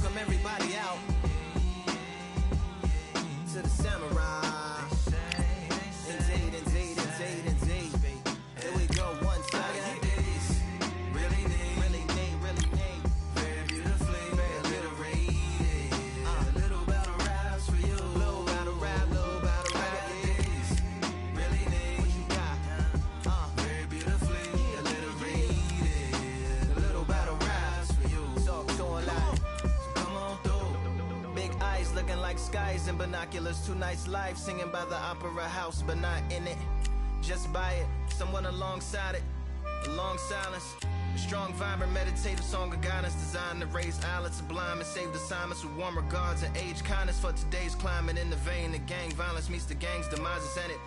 welcome everybody out to the Samurai. Indeed, indeed, indeed, indeed. Here we go, one second. Really need. Very beautifully, very alliterated. A little battle raps for you. Little battle rap. Really need. What you got? Very beautifully alliterated. A little battle raps for you. Talk to a lot. So come on through. Big eyes looking like skies and binoculars. Two nights live singing by the opera house, but not in it. Just by it. Someone alongside it. A long silence. A strong, vibrant, meditative song of guidance designed to raise eyelids sublime and save the assignments with warm regards and age kindness for today's climate. In the vein, the gang violence meets the gang's demises, and it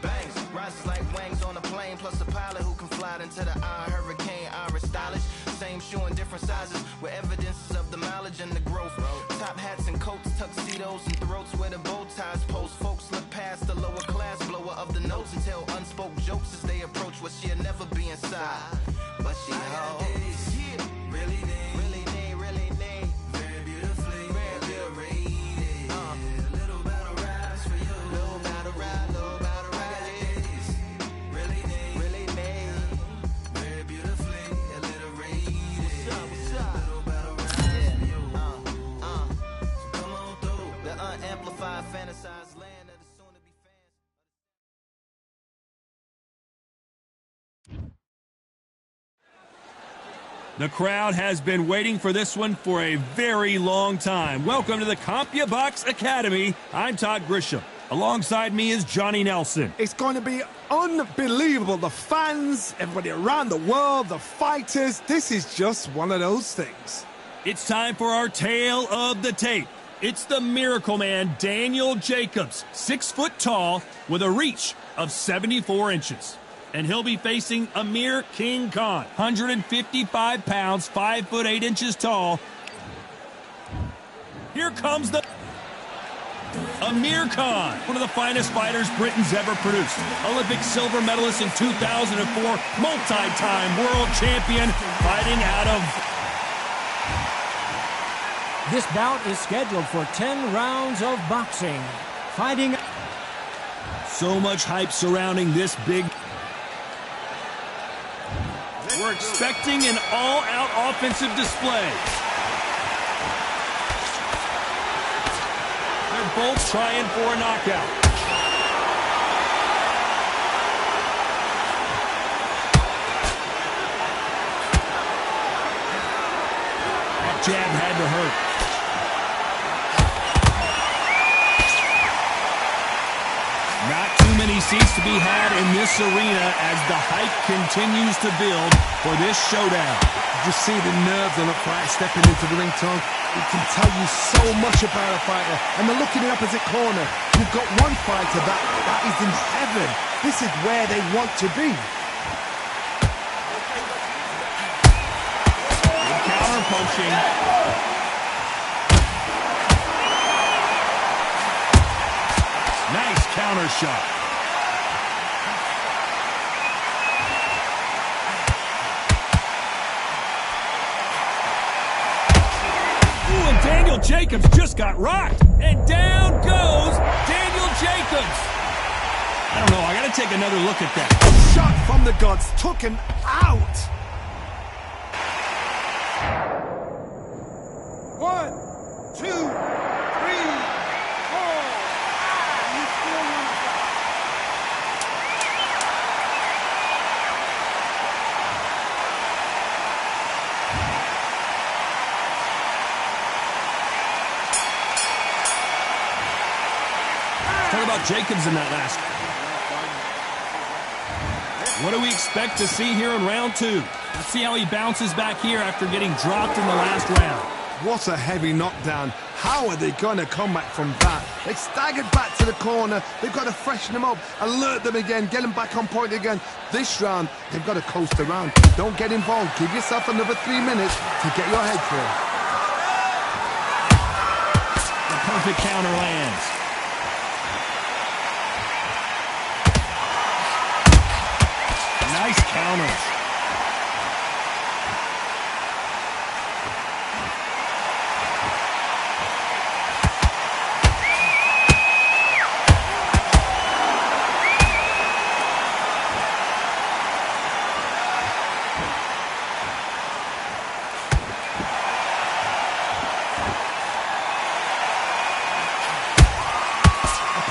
bangs, rises like wings on a plane, plus a pilot who can fly into the eye. Hurricane, Iris stylish, same shoe in different sizes, with evidences of the mileage and the growth. Top hats and coats, tuxedos and throats where the bow ties post. Folks slip past the lower class blower of the notes and tell unspoke jokes as they approach what she'll never be inside. But she holds, really need. Very beautifully, very alliterated. A little battle raps for you. Little battle rap. Really need. Very beautifully alliterated. What's up? Little battle raps for you. So come on through. The unamplified, fantasized land of the soon-to-be fans. The crowd has been waiting for this one for a very long time. Welcome to the CompuBox Academy. I'm Todd Grisham. Alongside me is Johnny Nelson. It's going to be unbelievable. The fans, everybody around the world, the fighters. This is just one of those things. It's time for our tale of the tape. It's the Miracle Man, Daniel Jacobs, 6 foot tall with a reach of 74 inches. And he'll be facing Amir King Khan, 155 pounds, 5 foot 8 inches tall. Here comes the Amir Khan, one of the finest fighters Britain's ever produced. Olympic silver medalist in 2004, multi-time world champion, fighting out of... This bout is scheduled for 10 rounds of boxing. Fighting... So much hype surrounding this big... We're expecting an all-out offensive display. They're both trying for a knockout. That jab had to hurt. Not too many seats to be had in this arena as the hype continues to build for this showdown. You see the nerves on a fight stepping into the ring, Tom. It can tell you so much about a fighter. And the look in the opposite corner. You've got one fighter that is in heaven. This is where they want to be. Good counter punching. Nice counter shot. Ooh, and Daniel Jacobs just got rocked. And down goes Daniel Jacobs. I don't know, I gotta take another look at that. Shot from the gods, took him out. 1, 2, 3, 4. Talk about Jacobs in that last. What do we expect to see here in round 2? Let's see how he bounces back here after getting dropped in the last round. What a heavy knockdown. How are they going to come back from that? They staggered back to the corner. They've got to freshen them up, alert them again, get them back on point again. This round, they've got to coast around. Don't get involved. Give yourself another 3 minutes to get your head clear. The perfect counter lands. Nice counters.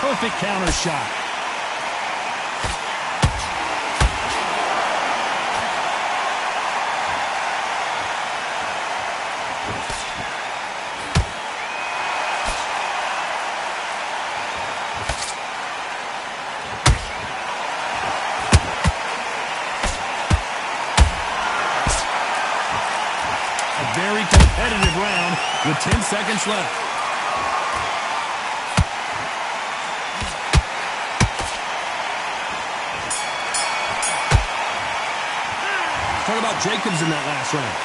perfect counter shot. Very competitive round with 10 seconds left. Talk about Jacobs in that last round.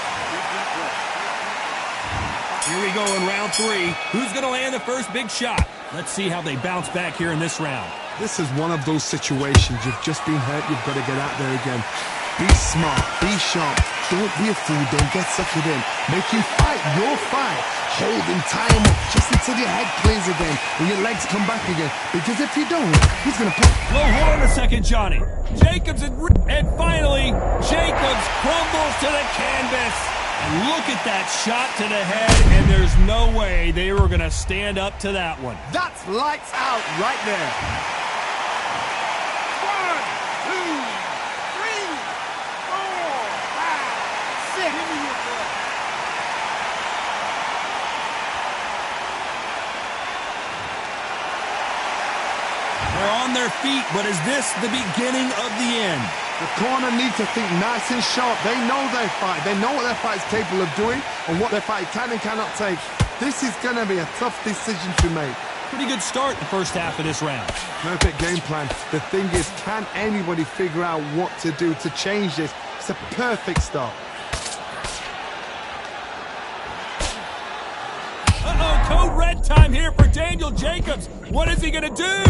Here we go in round 3. Who's going to land the first big shot? Let's see how they bounce back here in this round. This is one of those situations. You've just been hurt. You've got to get out there again. Be smart. Be sharp. Don't be a fool. Don't get suckered in. Make him fight your fight. Hold him, tie him up just until your head clears again and your legs come back again. Because if you don't, he's going to put... Well, hold on a second, Johnny. Jacobs and finally, Jacobs crumbles to the canvas. And look at that shot to the head, and there's no way they were going to stand up to that one. That's lights out right there. 1, 2, 3, 4, 5, 6. They're on their feet, but is this the beginning of the end? The corner needs to think nice and sharp. They know their fight. They know what their fight is capable of doing and what their fight can and cannot take. This is going to be a tough decision to make. Pretty good start the first half of this round. Perfect game plan. The thing is, can anybody figure out what to do to change this? It's a perfect start. Uh-oh, code red time here for Daniel Jacobs. What is he going to do?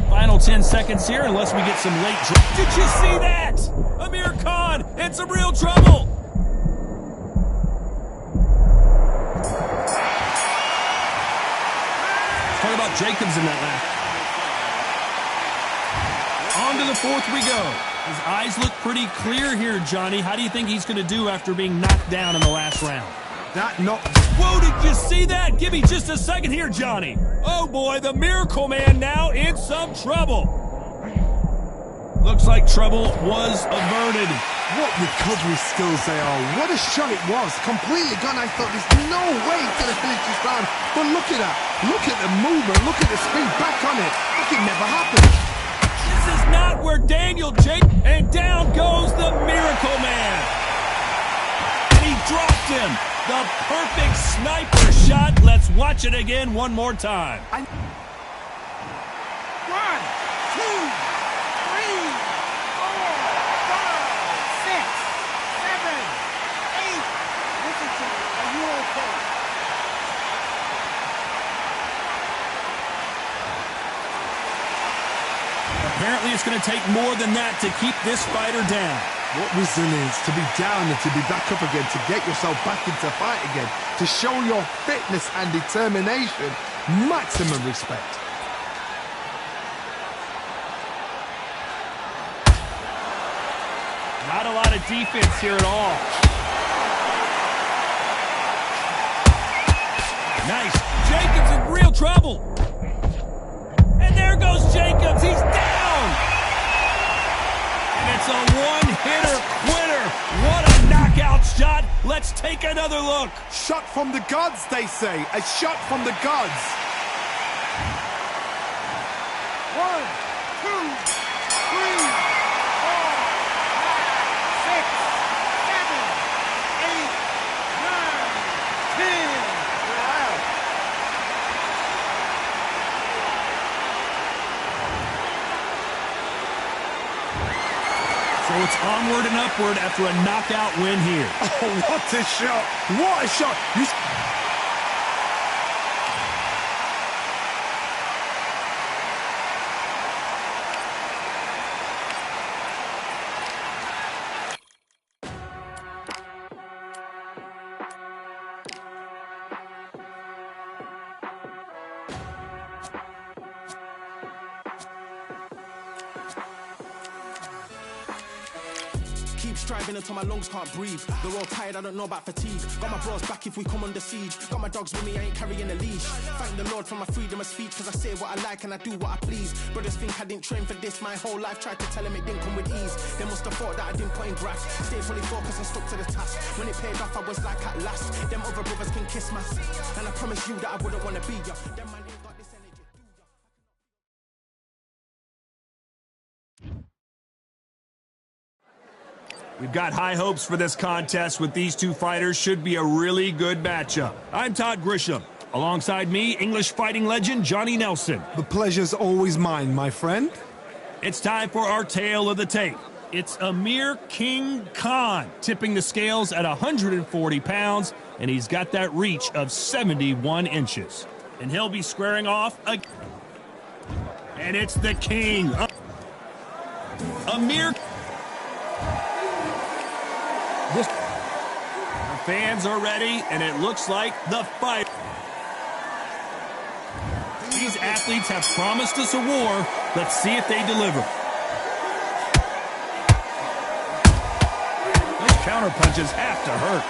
Final 10 seconds here unless we get some late drop. Did you see that? Amir Khan in some real trouble. Talk about Jacobs in that lap. On to the fourth we go. His eyes look pretty clear here, Johnny. How do you think he's going to do after being knocked down in the last round? That knock. Whoa, did you see that? Give me just a second here, Johnny. Oh, boy, the Miracle Man now in some trouble. Looks like trouble was averted. What recovery skills they are. What a shot it was. Completely gone. I thought there's no way he's going to finish this round. But look at that. Look at the movement. Look at the speed. Back on it. Like it never happened. This is not where Daniel Jacobs... And down goes the Miracle Man. And he dropped him. The perfect sniper shot. Let's watch it again one more time. 1, 2, 3, 4, 5, 6, 7, 8. Listen to me. Are you okay? Apparently it's going to take more than that to keep this fighter down. What resilience to be down and to be back up again, to get yourself back into fight again, to show your fitness and determination. Maximum respect. Not a lot of defense here at all. Nice. Jacobs in real trouble. And there goes Jacobs. He's down. And it's a one-hitter quitter. What a knockout shot. Let's take another look. Shot from the gods, they say. A shot from the gods. 1, 2, 3, 4, 5, 6, 7, 8, 9, 10. Wow. So it's onward and upward after a knockout win here. Oh, what a shot. What a shot. Striving until my lungs can't breathe. They're all tired, I don't know about fatigue. Got my bros back if we come under siege. Got my dogs with me, I ain't carrying a leash. Thank the Lord for my freedom of speech, cause I say what I like and I do what I please. Brothers think I didn't train for this my whole life. Tried to tell them it didn't come with ease. They must have thought that I didn't put in graft. Stayed fully focused and stuck to the task. When it paid off, I was like at last. Them other brothers can kiss my ass. And I promise you that I wouldn't wanna be ya. Them man ain't got this energy. We've got high hopes for this contest with these two fighters. Should be a really good matchup. I'm Todd Grisham. Alongside me, English fighting legend Johnny Nelson. The pleasure's always mine, my friend. It's time for our tale of the tape. It's Amir King Khan tipping the scales at 140 pounds, and he's got that reach of 71 inches. And he'll be squaring off again. And it's the king. Amir. The fans are ready, and it looks like the fight. These athletes have promised us a war. Let's see if they deliver. Those counter punches have to hurt.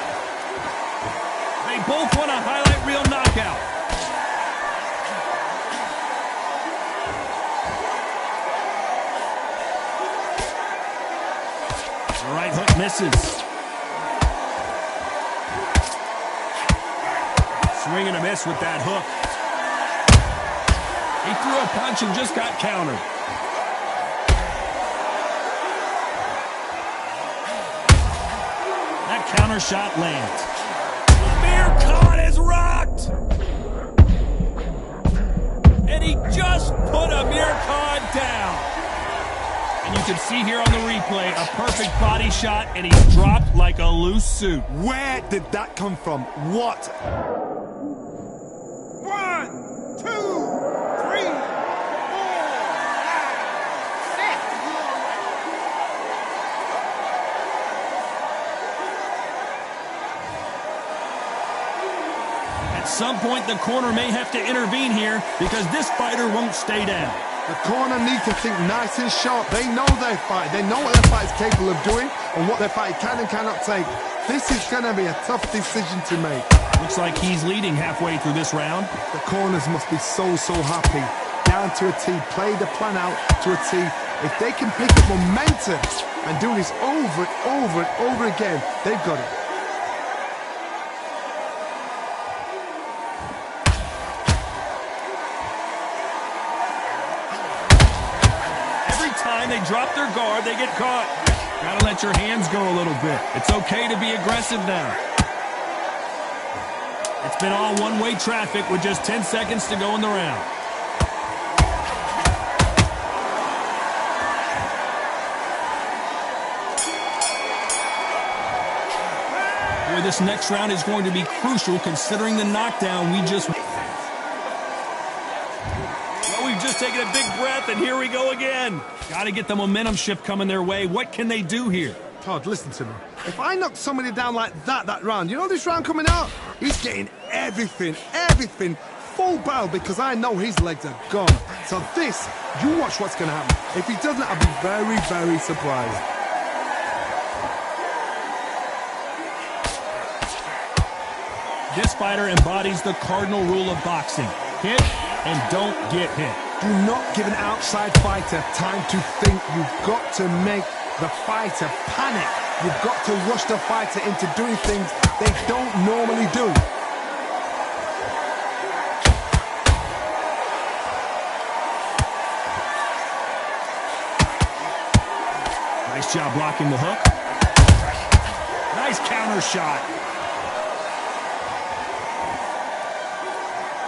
They both want a highlight reel knockout. The right hook misses. Swing and a miss with that hook. He threw a punch and just got countered. That counter shot lands. Amir Khan is rocked! And he just put Amir Khan down. And you can see here on the replay a perfect body shot, and he's dropped like a loose suit. Where did that come from? What? 1, 2, 3, 4, 5, 6. At some point, the corner may have to intervene here because this fighter won't stay down. The corner need to think nice and sharp. They know their fight. They know what their fight is capable of doing and what their fight can and cannot take. This is going to be a tough decision to make. Looks like he's leading halfway through this round. The corners must be so happy. Down to a T. Play the plan out to a T. If they can pick up momentum and do this over and over again, they've got it. They drop their guard, they get caught. Gotta let your hands go a little bit. It's okay to be aggressive now. It's been all one-way traffic with just 10 seconds to go in the round. Boy, this next round is going to be crucial considering the knockdown we just... We've just taken a big breath, and here we go again. Got to get the momentum shift coming their way. What can they do here? Todd, listen to me. If I knock somebody down like that round, you know this round coming out? He's getting everything, full barrel because I know his legs are gone. So this, you watch what's going to happen. If he doesn't, I'll be very, very surprised. This fighter embodies the cardinal rule of boxing. Hit and don't get hit. Do not give an outside fighter time to think. You've got to make the fighter panic. You've got to rush the fighter into doing things they don't normally do. Nice job blocking the hook. Nice counter shot.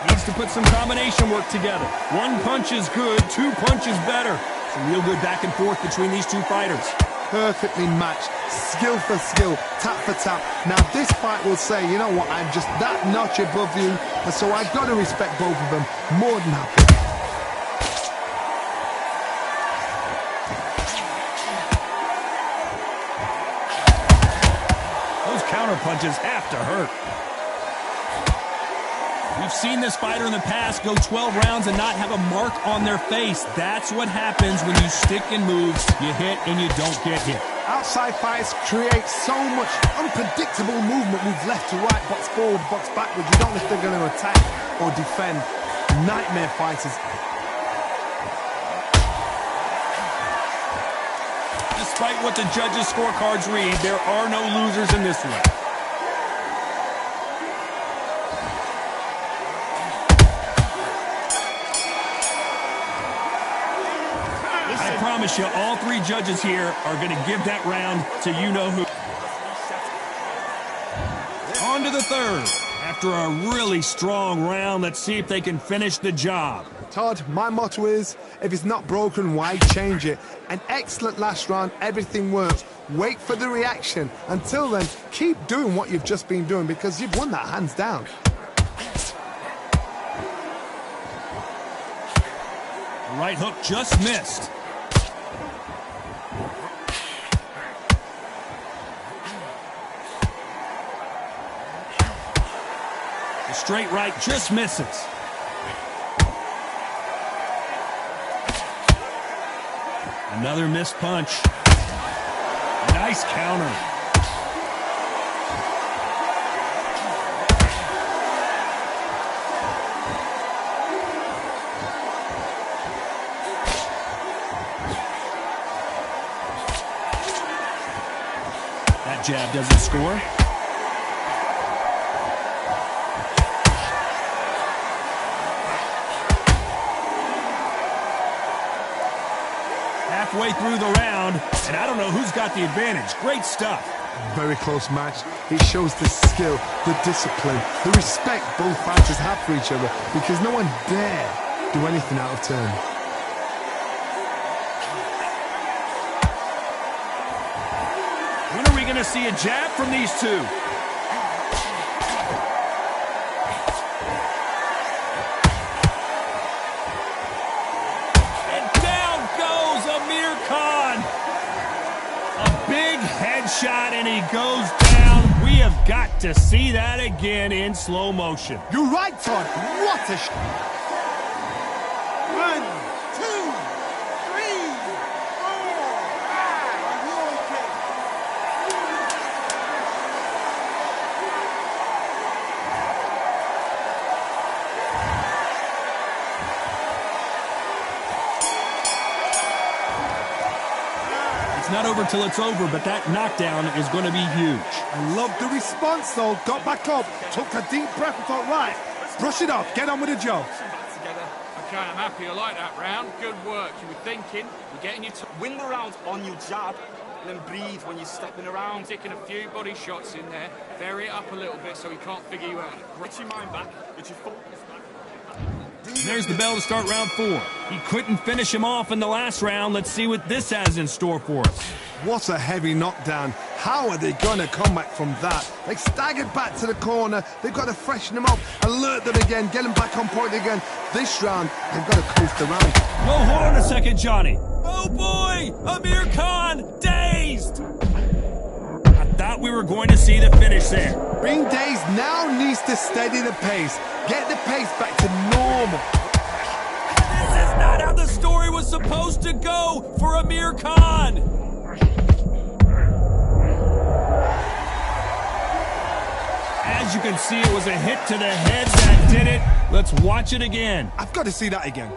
Needs to put some combination work together. One punch is good, 2 punches better. Some real good back and forth between these two fighters. Perfectly matched, skill for skill, tap for tap. Now this fight will say, you know what, I'm just that notch above you, and so I've got to respect both of them more than happy. Those counter punches have to hurt. We've seen this fighter in the past go 12 rounds and not have a mark on their face. That's what happens when you stick and move, you hit and you don't get hit. Outside fighters create so much unpredictable movement. Move left to right, box forward, box backwards. You don't know if they're going to attack or defend. Nightmare fighters. Despite what the judges' scorecards read, there are no losers in this one. I promise you, all three judges here are going to give that round to you-know-who. On to the third. After a really strong round, let's see if they can finish the job. Todd, my motto is, if it's not broken, why change it? An excellent last round, everything works. Wait for the reaction. Until then, keep doing what you've just been doing because you've won that hands down. Right hook just missed. The straight right just misses. Another missed punch. Nice counter. That jab doesn't score. Halfway through the round, and I don't know who's got the advantage. Great stuff. Very close match. It shows the skill, the discipline, the respect both fighters have for each other because no one dare do anything out of turn. When are we going to see a jab from these two? Shot and he goes down. We have got to see that again in slow motion. You're right, Todd. What a shot. 1, 2, 3, 4. It's not over till it's over, but that knockdown is going to be huge. I love the response, though. Got back up, took a deep breath and thought, right, brush it off, get on with the job. Okay, I'm happy. I like that round. Good work. You were thinking, you're getting your win the round on your jab, and then breathe when you're stepping around. taking a few body shots in there. Vary it up a little bit so he can't figure you out. Get your mind back, get your focus back. There's the bell to start round 4. He couldn't finish him off in the last round. Let's see what this has in store for us. What a heavy knockdown. How are they going to come back from that? They staggered back to the corner. They've got to freshen them up, alert them again, get them back on point again. This round, they've got to coast around. Whoa, hold on a second, Johnny. Oh, boy! Amir Khan, dazed! I thought we were going to see the finish there. Being dazed now needs to steady the pace. Get the pace back to normal. This is not how the story was supposed to go for Amir Khan. As you can see, it was a hit to the head that did it. Let's watch it again. I've got to see that again.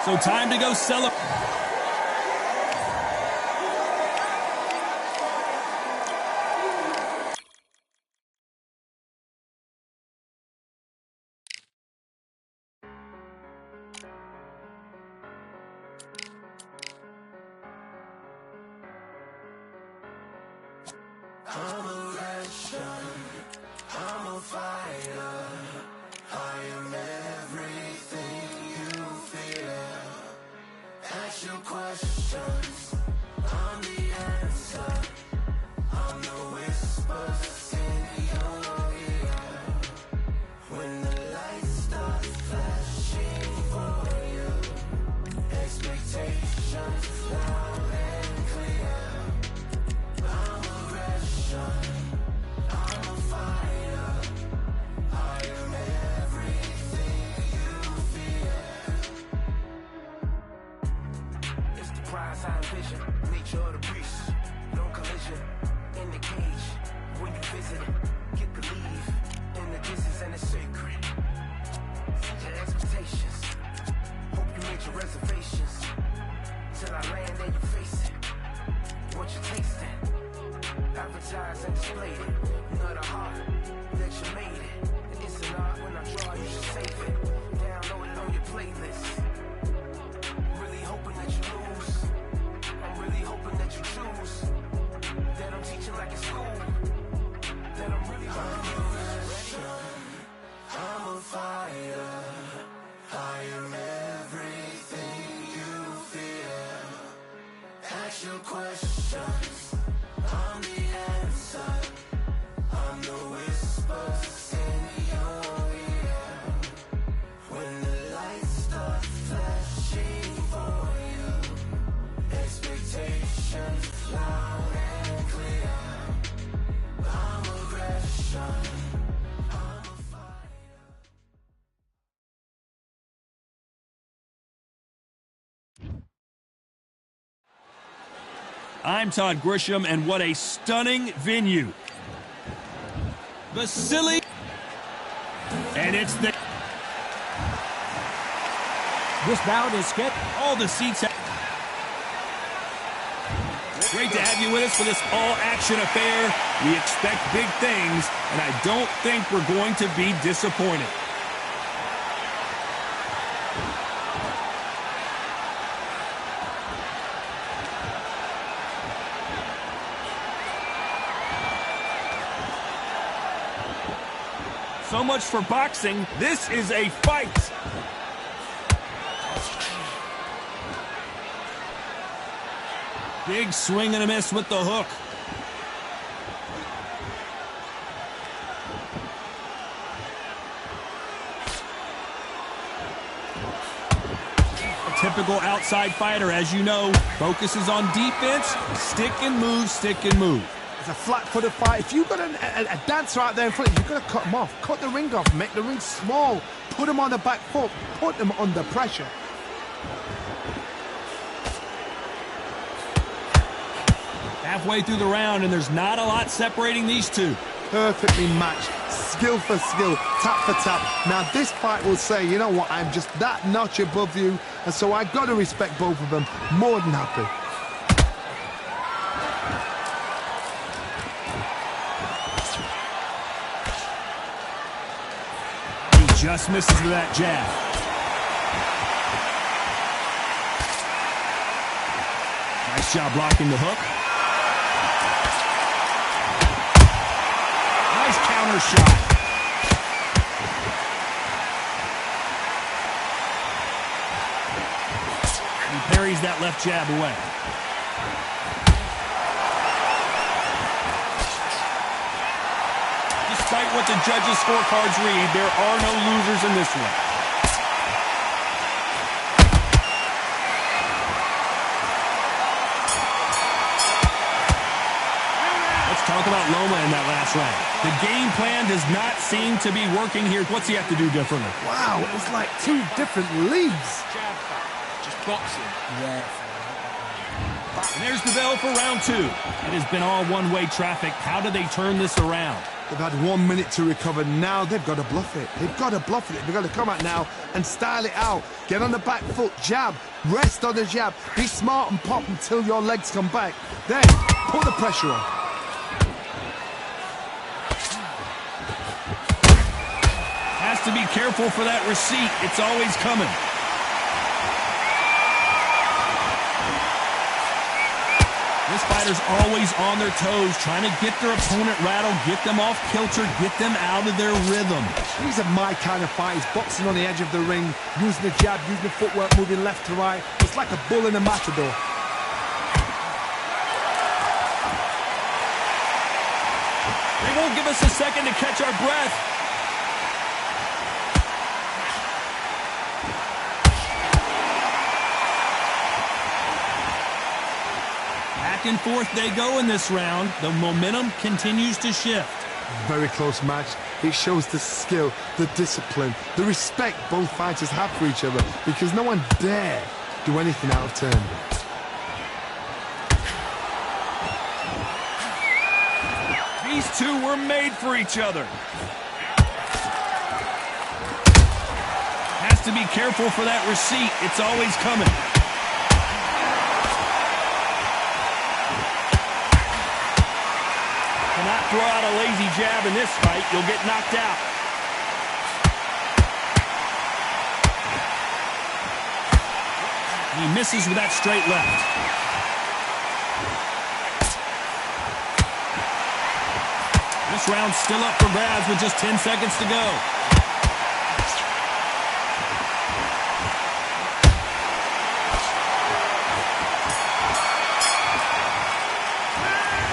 So time to go celebrate. I'm a Russian, I'm a fighter, I am everything you fear. Ask your questions, I'm the answer, I'm the whispers in your ear. When the lights played it. You know the heart that you made it. And it's an art when I draw, you should save it. Download it on your playlist. Really hoping that you lose. I'm really hoping that you choose. That I'm teaching like it's school. That I'm really gonna use. I'm a fighter. I am everything you fear. Ask your questions. I'm the answer. I'm the whispers in your ear. When the lights start flashing for you, expectations loud and clear. I'm aggression. I'm a fighter. I'm Todd Grisham, and what a stunning venue. Vasily. And it's the... This bout is scheduled. All the seats have... Great to have you with us for this all-action affair. We expect big things, and I don't think we're going to be disappointed. So much for boxing. This is a fight. Big swing and a miss with the hook. A typical outside fighter, as you know, focuses on defense, stick and move, stick and move. It's a flat-footed fight. If you've got a dancer out there in front of you, you've got to cut him off. Cut the ring off. Make the ring small. Put him on the back foot. Put him under pressure. Halfway through the round, and there's not a lot separating these two. Perfectly matched. Skill for skill. Tap for tap. Now, this fight will say, you know what, I'm just that notch above you, and so I've got to respect both of them. More than happy. Just misses with that jab. Nice job blocking the hook. Nice counter shot. He parries that left jab away. Despite what the judges' scorecards read, there are no losers in this one. Let's talk about Loma in that last round. The game plan does not seem to be working here. What's he have to do differently? Wow, it was like two different leagues. Jab back. Just boxing. Yeah. And there's the bell for round two. It has been all one-way traffic. How do they turn this around? They've had 1 minute to recover. Now they've got to bluff it. They've got to bluff it. They've got to come out now and style it out. Get on the back foot, jab, rest on the jab. Be smart and pop until your legs come back. Then put the pressure on. Has to be careful for that receipt. It's always coming. This fighter's always on their toes, trying to get their opponent rattled, get them off kilter, get them out of their rhythm. These are my kind of fights, boxing on the edge of the ring, using the jab, using the footwork, moving left to right. It's like a bull in a matador. They won't give us a second to catch our breath. Back and forth they go in this round. The momentum continues to shift. Very close match. It shows the skill, the discipline, the respect both fighters have for each other, because no one dare do anything out of turn. These two were made for each other. Has to be careful for that receipt. It's always coming. Cannot throw out a lazy jab in this fight, you'll get knocked out. He misses with that straight left. This round's still up for grabs with just 10 seconds to go.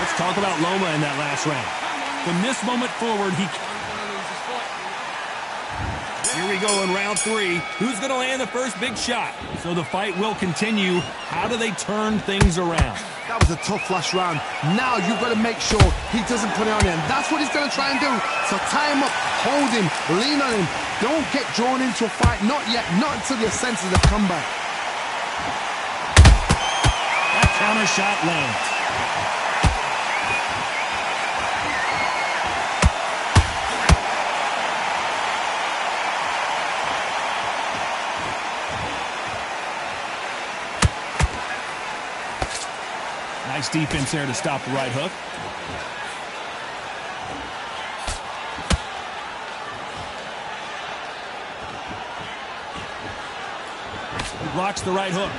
Let's talk about Loma in that last round. From this moment forward, Here we go in round 3. Who's going to land the first big shot? So the fight will continue. How do they turn things around? That was a tough last round. Now you've got to make sure he doesn't put it on him. That's what he's going to try and do. So tie him up, hold him, lean on him. Don't get drawn into a fight. Not yet. Not until your senses have come back. That counter shot lands. Nice defense there to stop the right hook. He blocks the right hook.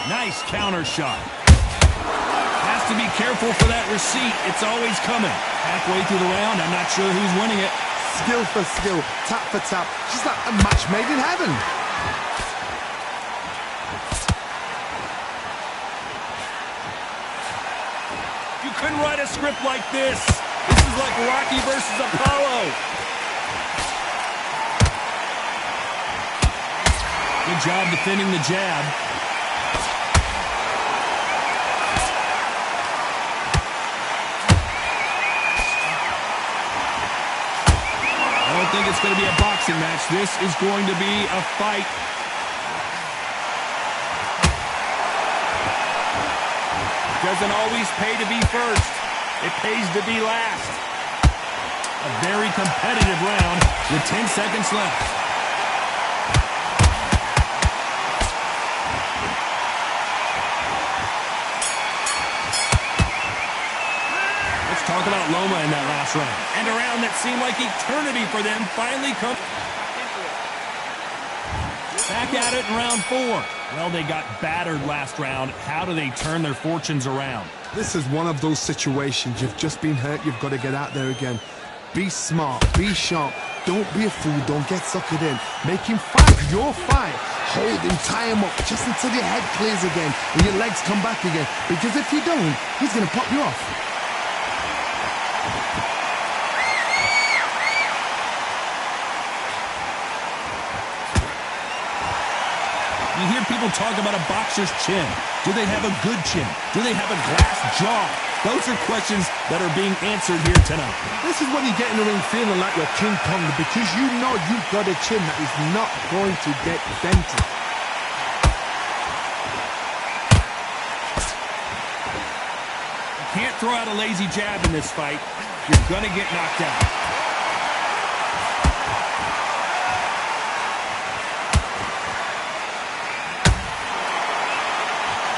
Nice counter shot. Has to be careful for that receipt. It's always coming. Halfway through the round, I'm not sure who's winning it. Skill for skill, tap for tap, just like a match made in heaven. You couldn't write a script like this. This is like Rocky versus Apollo. Good job defending the jab. I don't think it's going to be a boxing match. This is going to be a fight. It doesn't always pay to be first. It pays to be last. A very competitive round with 10 seconds left. Talk about Loma in that last round. And a round that seemed like eternity for them finally comes back at it in round 4. Well, they got battered last round. How do they turn their fortunes around? This is one of those situations. You've just been hurt. You've got to get out there again. Be smart. Be sharp. Don't be a fool. Don't get suckered in. Make him fight your fight. Hold him, tie him up just until your head clears again and your legs come back again. Because if you don't, he's going to pop you off. You hear people talk about a boxer's chin. Do they have a good chin? Do they have a glass jaw? Those are questions that are being answered here tonight. This is when you get in the ring feeling like you're King Kong because you know you've got a chin that is not going to get dented. You can't throw out a lazy jab in this fight. You're going to get knocked out.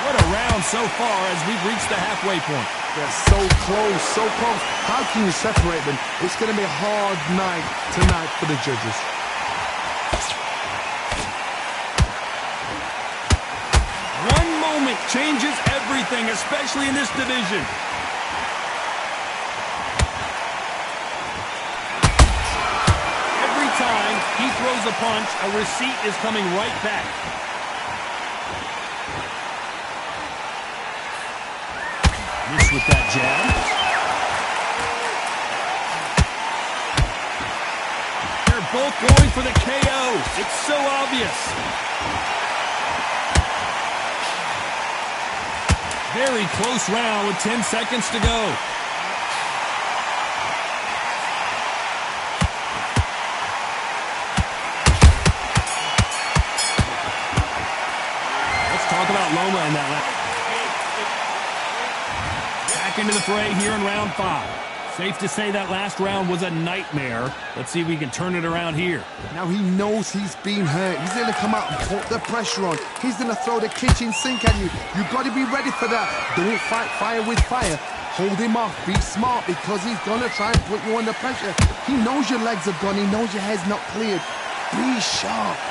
What a round so far as we've reached the halfway point. They're so close, so close. How can you separate them? It's going to be a hard night tonight for the judges. One moment changes everything, especially in this division. Every time he throws a punch, a receipt is coming right back. Miss with that jab. They're both going for the KO. It's so obvious. Very close round with 10 seconds to go. Let's talk about Loma in that last. Into the fray here in round 5. Safe to say that last round was a nightmare. Let's see if we can turn it around here. Now he knows he's been hurt. He's going to come out and put the pressure on. He's going to throw the kitchen sink at you. You've got to be ready for that. Don't fight fire with fire. Hold him off. Be smart because he's going to try and put you under pressure. He knows your legs are gone. He knows your head's not cleared. Be sharp.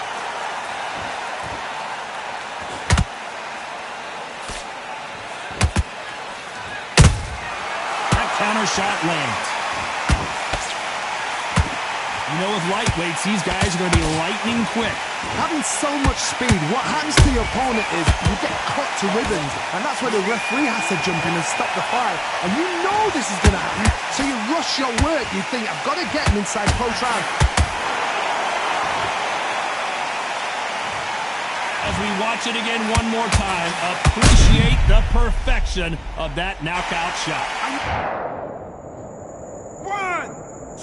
Counter shot lands. You know, with lightweights, these guys are going to be lightning quick. Having so much speed, what happens to your opponent is you get cut to ribbons, and that's where the referee has to jump in and stop the fight. And you know this is going to happen, so you rush your work. You think, I've got to get him inside close round. As we watch it again one more time, appreciate the perfection of that knockout shot. 1,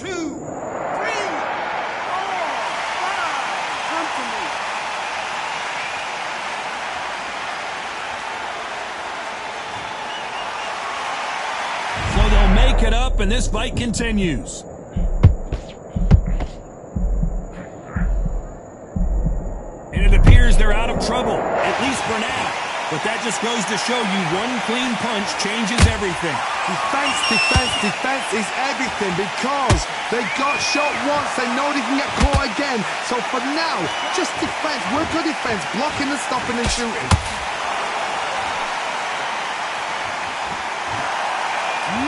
2, 3, 4, 5. Come to me. So they'll make it up, and this fight continues. And it appears they're out of trouble, at least for now. But that just goes to show you one clean punch changes everything. Defense, defense, defense is everything because they got shot once. They know they can get caught again. So for now, just defense. Work on defense, blocking and stopping and shooting.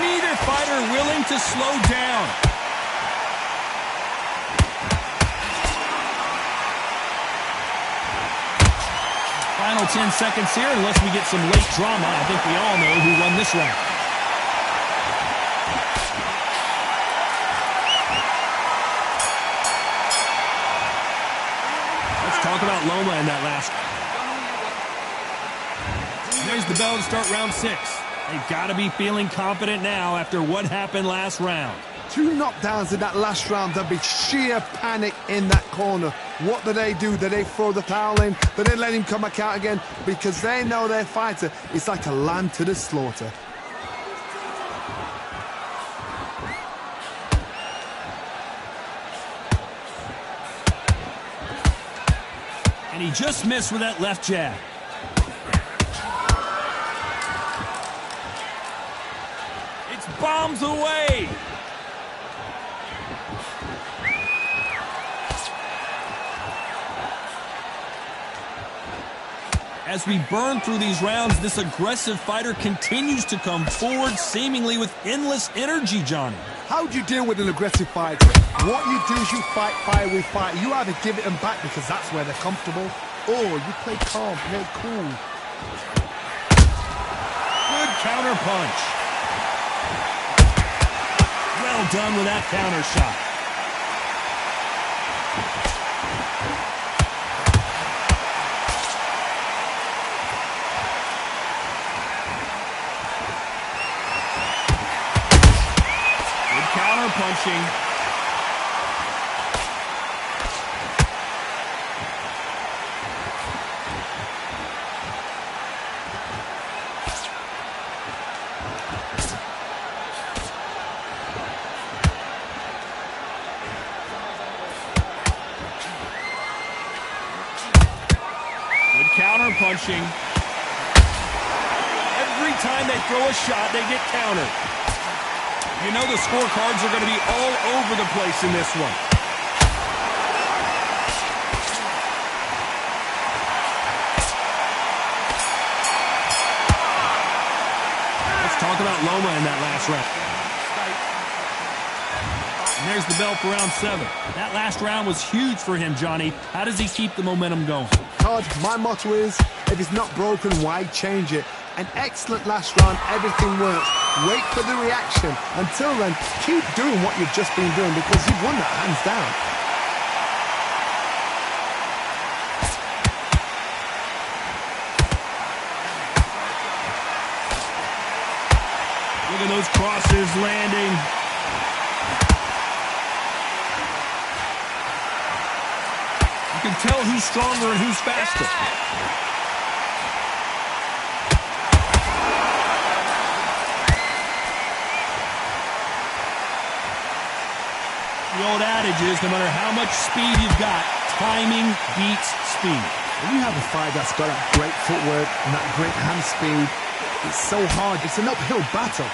Neither fighter willing to slow down. Final 10 seconds here, unless we get some late drama. I think we all know who won this round. Let's talk about Loma in that last. And there's the bell to start round 6. They've got to be feeling confident now after what happened last round. 2 knockdowns in that last round. There'll be sheer panic in that corner. What do? Do they throw the towel in? Do they let him come back out again? Because they know their fighter is like a lamb to the slaughter. And he just missed with that left jab. It's bombs away. As we burn through these rounds, this aggressive fighter continues to come forward, seemingly with endless energy, Johnny. How do you deal with an aggressive fight? What you do is you fight fire with fire. You either give it them back because that's where they're comfortable, or you play calm, play cool. Good counter punch. Well done with that counter shot. Punching. Good counter punching. Every time they throw a shot, they get countered. You know the scorecards are going to be all over the place in this one. Let's talk about Loma in that last round. And there's the bell for round 7. That last round was huge for him, Johnny. How does he keep the momentum going? Todd, my motto is, if it's not broken, why change it? An excellent last round, everything works. Wait for the reaction. Until then, keep doing what you've just been doing because you've won that hands down. Look at those crosses landing. You can tell who's stronger and who's faster. The old adage is, no matter how much speed you've got, timing beats speed. When you have a fight that's got that great footwork and that great hand speed, it's so hard. It's an uphill battle.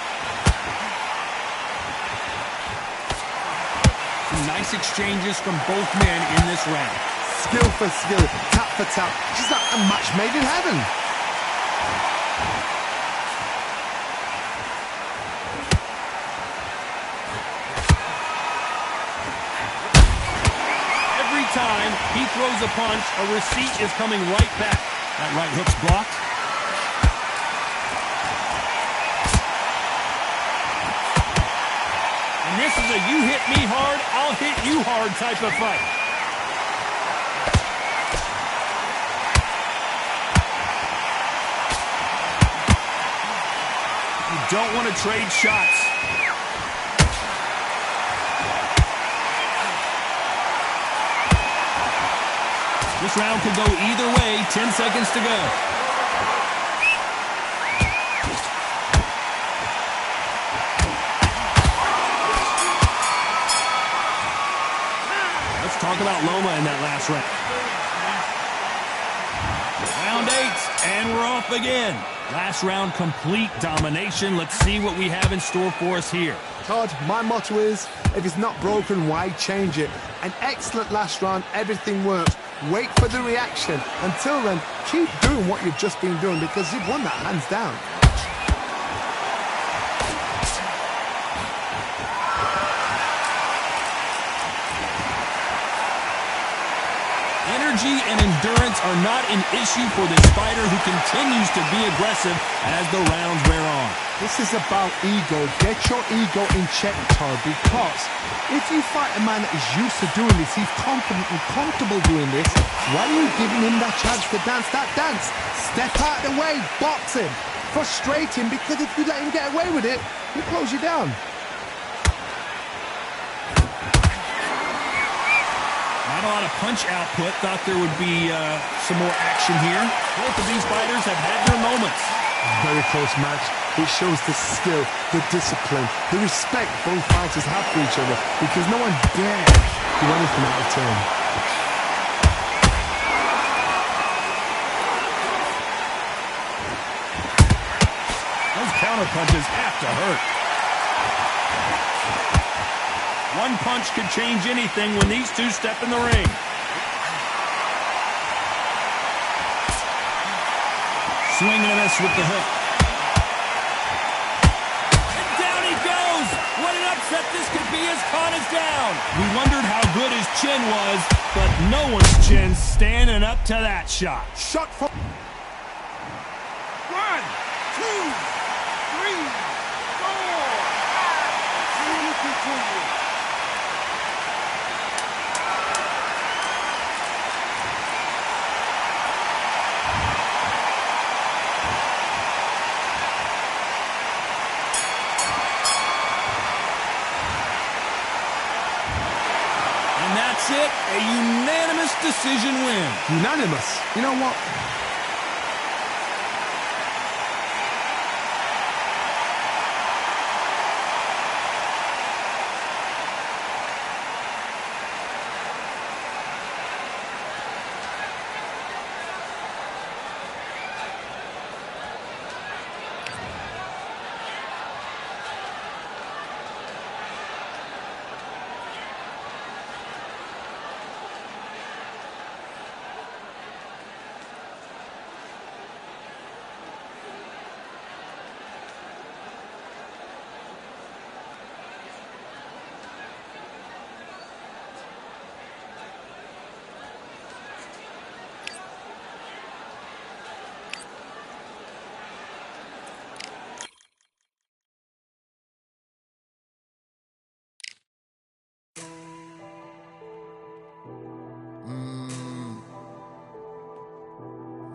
Some nice exchanges from both men in this round. Skill for skill, tap for tap. Just like a match made in heaven. Every time he throws a punch, a receipt is coming right back. That right hook's blocked. And this is a you hit me hard, I'll hit you hard type of fight. You don't want to trade shots. This round could go either way. 10 seconds to go. Let's talk about Loma in that last round. Round 8, and we're off again. Last round, complete domination. Let's see what we have in store for us here. Todd, my motto is, if it's not broken, why change it? An excellent last round, everything works. Wait for the reaction. Until then, keep doing what you've just been doing because you've won that hands down. Energy and endurance are not an issue for this fighter who continues to be aggressive as the rounds wear on. This is about ego. Get your ego in check, Todd, because if you fight a man that is used to doing this, he's confident and comfortable doing this, why are you giving him that chance to dance that dance? Step out of the way, box him, frustrate him, because if you let him get away with it, he'll close you down. Not a lot of punch output. Thought there would be some more action here. Both of these fighters have had their moments. Very close match. It shows the skill, the discipline, the respect both fighters have for each other because no one dares do anything out of turn. Those counter punches have to hurt. One punch could change anything when these two step in the ring. Swinging and a miss with the hook. And down he goes! What an upset this could be as Khan is down! We wondered how good his chin was, but no one's chin's standing up to that shot. Shot from... 1, 2, 3, 4. That's it, a unanimous decision win. Unanimous? You know what?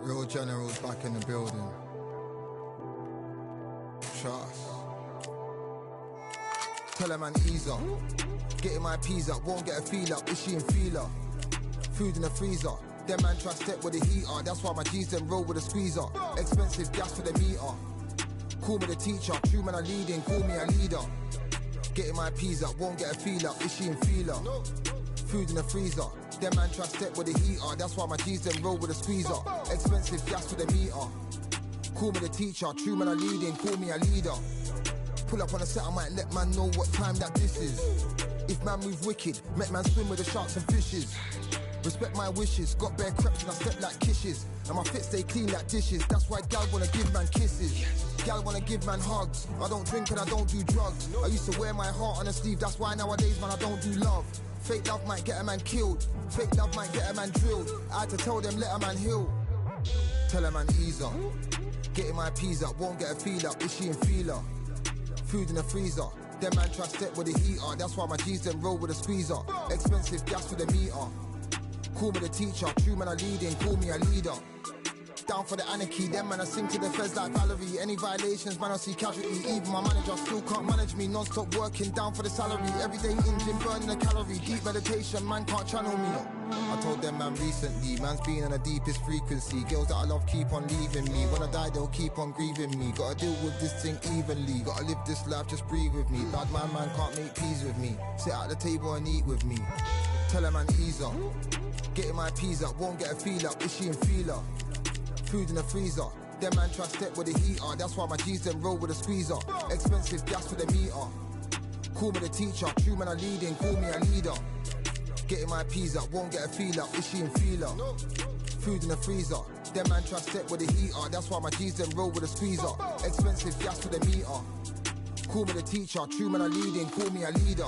Real generals back in the building. Trust. Tell a man ease up. Getting my peas up, won't get a feel up. Is she in feeler? Food in the freezer. Them man try step with the heater. That's why my G's them roll with a squeezer. Expensive gas for the meter. Call me the teacher. True man I leading, call me a leader. Getting my peas up, won't get a feel up. Is she in feeler? Food in the freezer. Them man try step with the heater. That's why my G's them roll with a squeezer. Expensive gas with the meter. Call me the teacher. True man I leading. Call me a leader. Pull up on a set, I might let man know what time that this is. If man move wicked, make man swim with the sharks and fishes. Respect my wishes, got bare creps and I step like kisses. And my fit stay clean like dishes. That's why gal wanna give man kisses. Gal wanna give man hugs. I don't drink and I don't do drugs. I used to wear my heart on a sleeve. That's why nowadays man I don't do love. Fake love might get a man killed. Fake love might get a man drilled. I had to tell them let a man heal. Tell a man ease up. Getting my peas up, won't get a feel up. Is she in feeler? Food in the freezer. Them man try step with the heater. That's why my G's them roll with a squeezer. Expensive gas with a meter. Call me the teacher. True man I leading. Call me a leader. Down for the anarchy. Them man I sing to the feds like Valerie. Any violations man I see casualty. Even my manager still can't manage me. Non-stop working down for the salary. Everyday in gym burning a calorie. Deep meditation man can't channel me. I told them man recently, man's been on the deepest frequency. Girls that I love keep on leaving me. When I die they'll keep on grieving me. Gotta deal with this thing evenly. Gotta live this life, just breathe with me. Bad man can't make peace with me. Sit at the table and eat with me. Tell a man ease up. Getting my peas up, won't get a feel up. Is she in feeler? Food in the freezer. Them man try step with the heater. That's why my G's them roll with a squeezer. Expensive gas with a meter. Call me the teacher. True man I leading. Call me a leader. Getting my peas up, won't get a feel up. Is she in feeler? Food in the freezer. Them man try step with the heater. That's why my G's them roll with a squeezer. Expensive gas with a meter. Call me the teacher. True man I leading. Call me a leader.